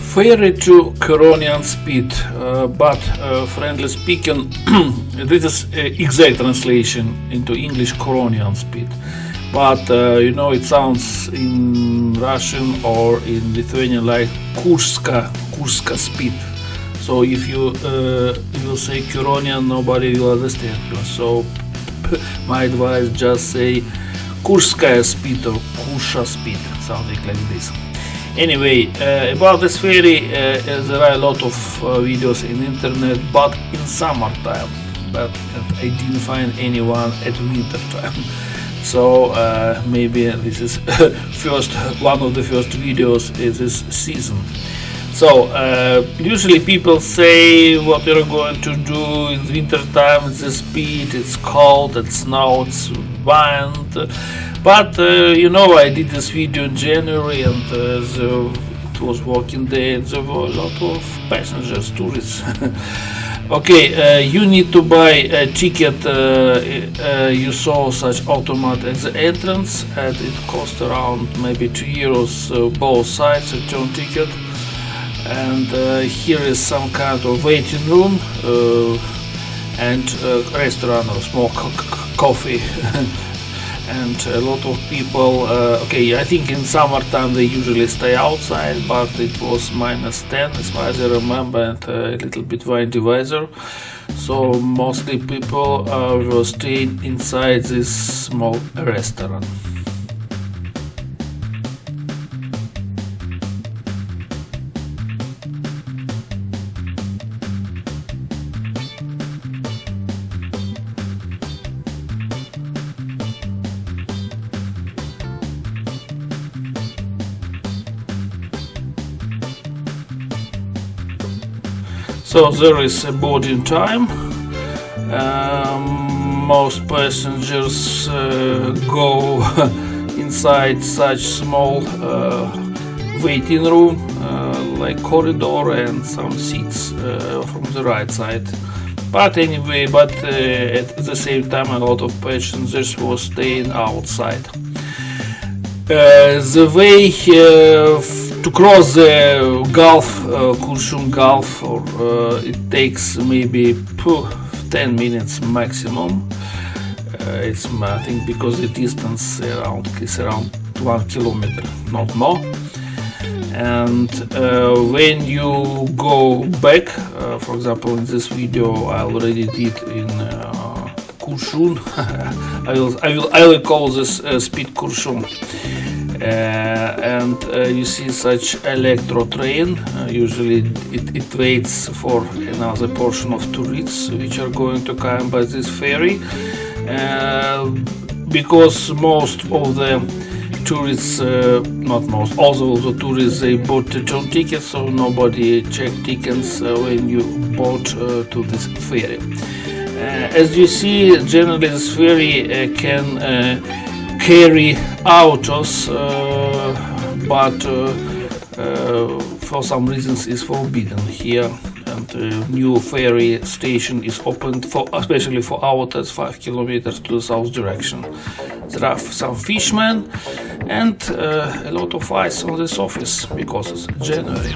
Ferry to Curonian Spit, but friendly speaking, this is exact translation into English Curonian Spit. But it sounds in Russian or in Lithuanian like Kurska Spit. So if you will say Curonian, nobody will understand you. So my advice, just say Kurskaya Spit or Kusha Spit, something like this. Anyway, about this ferry, there are a lot of videos in internet, but in summertime. But I didn't find anyone at winter time. So maybe this is one of the first videos in this season. So usually people say what you're going to do in winter time. It's the speed, it's cold, it's snow, it's wind. But I did this video in January, and it was working day, and there were a lot of passengers, tourists. Okay, you need to buy a ticket. You saw such automat at the entrance, and it cost around maybe €2 both sides, a return ticket. And here is some kind of waiting room and restaurant or small coffee. And a lot of people, I think in summertime they usually stay outside, but it was -10 as far as I remember, and a little bit windy weather. So mostly people were staying inside this small restaurant. So there is a boarding time. Most passengers go inside such small waiting room, like corridor, and some seats from the right side. But anyway, at the same time, a lot of passengers were staying outside. The way to cross the Gulf, Kurshun Gulf, it takes maybe 10 minutes maximum. It's, I think, because the distance is around 1 kilometer, not more. And when you go back, for example, in this video I already did in Kurshun. I will call this Spit Kurshun. And you see such electro train. Usually it waits for another portion of tourists which are going to come by this ferry, because most of the tourists, not most, all of the tourists, they bought return tickets, so nobody checked tickets when you bought to this ferry. As you see, generally this ferry can carry autos, but for some reasons is forbidden here. And new ferry station is opened especially for autos 5 kilometers to the south direction. There are some fishermen and a lot of ice on the surface because it's January.